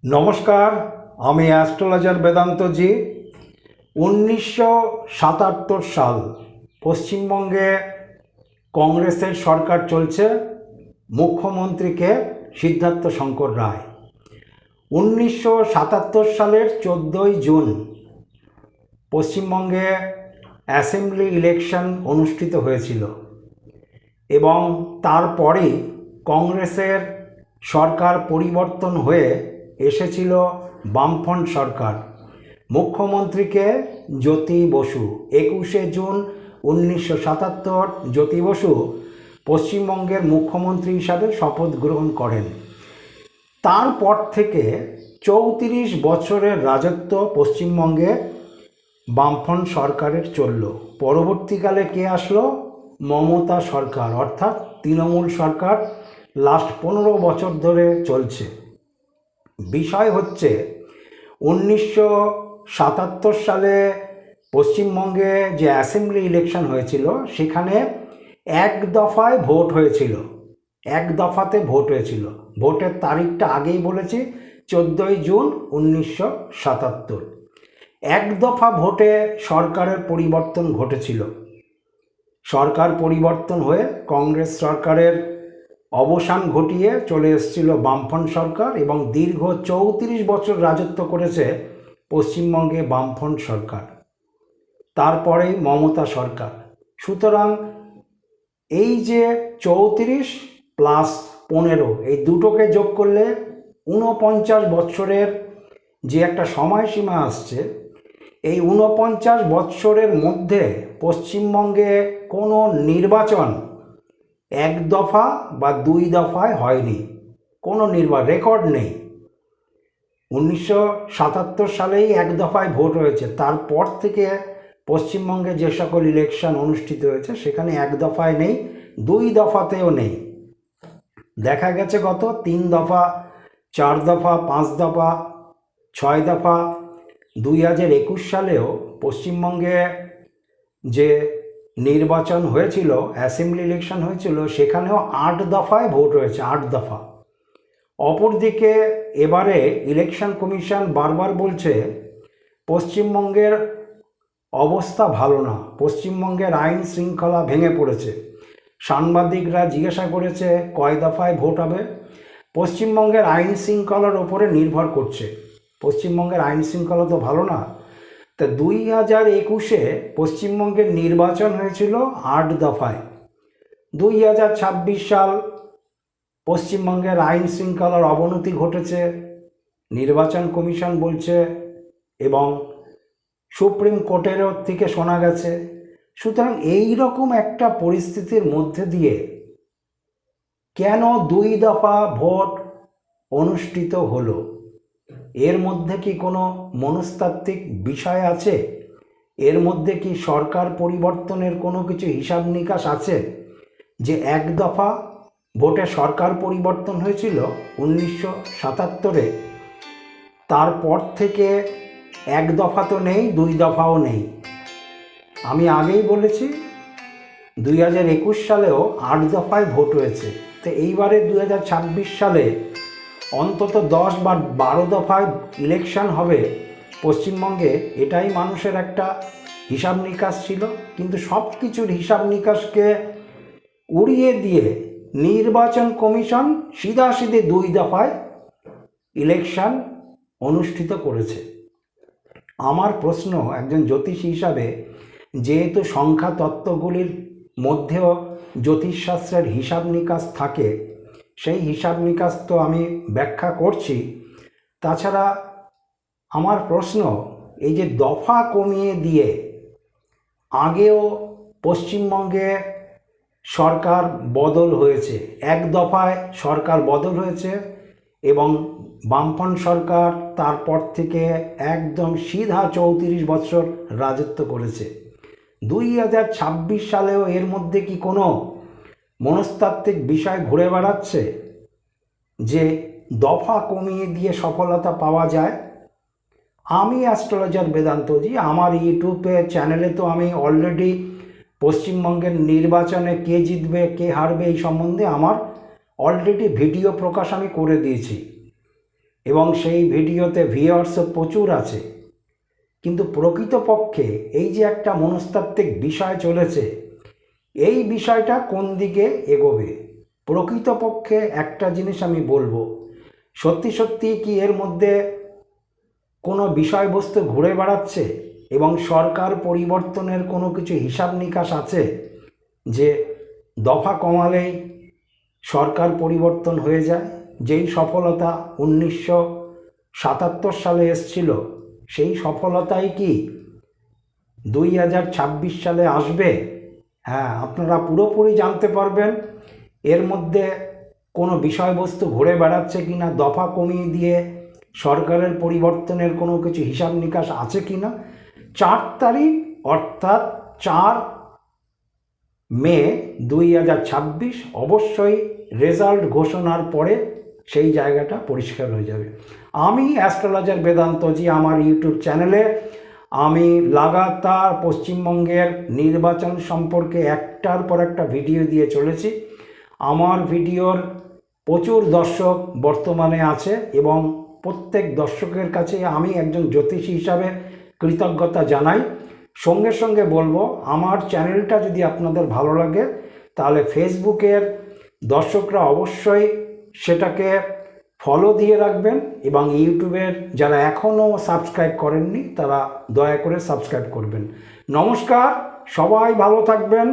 নমস্কার, আমি অ্যাস্ট্রোলজার বেদান্তজি। 1977 সাল পশ্চিমবঙ্গে কংগ্রেসের সরকার চলছে, মুখ্যমন্ত্রীকে সিদ্ধার্থ শঙ্কর রায়। 1977 সালের 14ই জুন পশ্চিমবঙ্গে অ্যাসেম্বলি ইলেকশন অনুষ্ঠিত হয়েছিল এবং তারপরেই কংগ্রেসের সরকার পরিবর্তন হয়ে এসেছিল বামফ্রন্ট সরকার। মুখ্যমন্ত্রীকে জ্যোতি বসু, 21শে জুন 1977 জ্যোতি বসু পশ্চিমবঙ্গের মুখ্যমন্ত্রী হিসাবে শপথ গ্রহণ করেন। তারপর থেকে 34 বছরের রাজত্ব পশ্চিমবঙ্গে বামফ্রন্ট সরকারের চলল। পরবর্তীকালে কে আসলো? মমতা সরকার, অর্থাৎ তৃণমূল সরকার লাস্ট 15 বছর ধরে চলছে। বিষয় হচ্ছে 1977 সালে পশ্চিমবঙ্গে যে অ্যাসেম্বলি ইলেকশন হয়েছিল সেখানে এক দফায় ভোট হয়েছিল, এক দফাতে ভোট হয়েছিল। ভোটের তারিখটা আগেই বলেছি, 14ই জুন 1977। এক দফা ভোটে সরকারের পরিবর্তন ঘটেছিল। সরকার পরিবর্তন হয়ে কংগ্রেস সরকারের অবসান ঘটিয়ে চলে এসেছিল বামফ্রন্ট সরকার এবং দীর্ঘ 34 বছর রাজত্ব করেছে পশ্চিমবঙ্গে বামফ্রন্ট সরকার। তারপরেই মমতা সরকার। সুতরাং এই যে 34 প্লাস 15 এই দুটোকে যোগ করলে 49 বছরের যে একটা সময়সীমা আসছে, এই 49 বছরের মধ্যে পশ্চিমবঙ্গে কোনো নির্বাচন এক দফা বা দুই দফায় হয়নি, কোনো রেকর্ড নেই। 1977 সালেই এক দফায় ভোট হয়েছে। তারপর থেকে পশ্চিমবঙ্গে যে সকল ইলেকশন অনুষ্ঠিত হয়েছে সেখানে এক দফায় নেই, দুই দফাতেও নেই। দেখা গেছে গত 3 দফা, 4 দফা, 5 দফা, 6 দফা। 2021 সালেও পশ্চিমবঙ্গে যে নির্বাচন হয়েছিল, অ্যাসেম্বলি ইলেকশন হয়েছিল, সেখানেও 8 দফায় ভোট হয়েছে, 8 দফা। অপরদিকে এবারে ইলেকশন কমিশন বারবার বলছে পশ্চিমবঙ্গের অবস্থা ভালো না, পশ্চিমবঙ্গের আইন শৃঙ্খলা ভেঙে পড়েছে। সাংবাদিকরা জিজ্ঞাসা করেছে কয় দফায় ভোট হবে। পশ্চিমবঙ্গের আইন শৃঙ্খলার ওপরে নির্ভর করছে। পশ্চিমবঙ্গের আইন শৃঙ্খলা তো ভালো না। তা 2021-এ পশ্চিমবঙ্গের নির্বাচন হয়েছিল 8 দফায়। 2026 সাল পশ্চিমবঙ্গের আইন শৃঙ্খলার অবনতি ঘটেছে, নির্বাচন কমিশন বলছে এবং সুপ্রিম কোর্টেরও থেকে শোনা গেছে। সুতরাং এই রকম একটা পরিস্থিতির মধ্যে দিয়ে কেন 2 দফা ভোট অনুষ্ঠিত হলো? এর মধ্যে কি কোনো মনস্তাত্ত্বিক বিষয় আছে? এর মধ্যে কি সরকার পরিবর্তনের কোনো কিছু হিসাব নিকাশ আছে? যে এক দফা ভোটে সরকার পরিবর্তন হয়েছিল 1977-এ, তারপর থেকে এক দফা তো নেই, 2 দফাও নেই। আমি আগেই বলেছি 2021 সালেও 8 দফায় ভোট হয়েছে। তো এইবারে 2026 সালে অন্তত 10 বা 12 দফায় ইলেকশন হবে পশ্চিমবঙ্গে, এটাই মানুষের একটা হিসাব নিকাশ ছিল। কিন্তু সব কিছুর হিসাব নিকাশকে উড়িয়ে দিয়ে নির্বাচন কমিশন সিধাসিধি 2 দফায় ইলেকশন অনুষ্ঠিত করেছে। আমার প্রশ্ন, একজন জ্যোতিষী হিসাবে, যেহেতু সংখ্যা তত্ত্বগুলির মধ্যেও জ্যোতিষশাস্ত্রের হিসাব নিকাশ থাকে, সেই হিসাব নিকাশ তো আমি ব্যাখ্যা করছি। তাছাড়া আমার প্রশ্ন, এই যে দফা কমিয়ে দিয়ে আগেও পশ্চিমবঙ্গে সরকার বদল হয়েছে, এক দফায় সরকার বদল হয়েছে এবং বামফ্রন্ট সরকার তারপর থেকে একদম সিধা 34 বছর রাজত্ব করেছে। 2026 সালেও এর মধ্যে কি কোনো মনস্তাত্ত্বিক বিষয় ঘুরে বেড়াচ্ছে যে দফা কমিয়ে দিয়ে সফলতা পাওয়া যায়? আমি অ্যাস্ট্রোলজার বেদান্তজি, আমার ইউটিউবে চ্যানেলে তো আমি অলরেডি পশ্চিমবঙ্গের নির্বাচনে কে জিতবে কে হারবে এই সম্বন্ধে আমার অলরেডি ভিডিও প্রকাশ আমি করে দিয়েছি। এবং সেই ভিডিওতে ভিউয়ার্সও প্রচুর আছে, কিন্তু প্রকৃতপক্ষে এই যে একটা মনস্তাত্ত্বিক বিষয় চলেছে, এই বিষয়টা কোন দিকে এগোবে? প্রকৃতপক্ষে একটা জিনিস আমি বলবো, সত্যি সত্যি কি এর মধ্যে কোনো বিষয়বস্তু ঘুরে বেড়াচ্ছে এবং সরকার পরিবর্তনের কোনো কিছু হিসাব নিকাশ আছে যে দফা কমালেই সরকার পরিবর্তন হয়ে যায়? যেই সফলতা 1977 সালে এসছিল, সেই সফলতাই কি 2026 সালে আসবে? হ্যাঁ, আপনারা পুরোপুরি জানতে পারবেন এর মধ্যে কোনো বিষয়বস্তু ঘুরে বেড়াচ্ছে কি না, দফা কমিয়ে দিয়ে সরকারের পরিবর্তনের কোনো কিছু হিসাব নিকাশ আছে কি না। 4 তারিখ অর্থাৎ 4 মে 2026 অবশ্যই রেজাল্ট ঘোষণার পরে সেই জায়গাটা পরিষ্কার হয়ে যাবে। আমি অ্যাস্ট্রোলজার বেদান্তজি আমার ইউটিউব চ্যানেলে আমি লাগাতার পশ্চিমবঙ্গের নির্বাচন সম্পর্কে একটার পর একটা ভিডিও দিয়ে চলেছি। আমার ভিডিওর প্রচুর দর্শক বর্তমানে আছে এবং প্রত্যেক দর্শকের কাছে আমি একজন জ্যোতিষী হিসাবে কৃতজ্ঞতা জানাই। সঙ্গে সঙ্গে বলবো, আমার চ্যানেলটা যদি আপনাদের ভালো লাগে তাহলে ফেসবুকের দর্শকরা অবশ্যই সেটাকে ফলো দিয়ে রাখবেন এবং ইউটিউবের যারা এখনও সাবস্ক্রাইব করেননি তারা দয়া করে সাবস্ক্রাইব করবেন। নমস্কার, সবাই ভালো থাকবেন।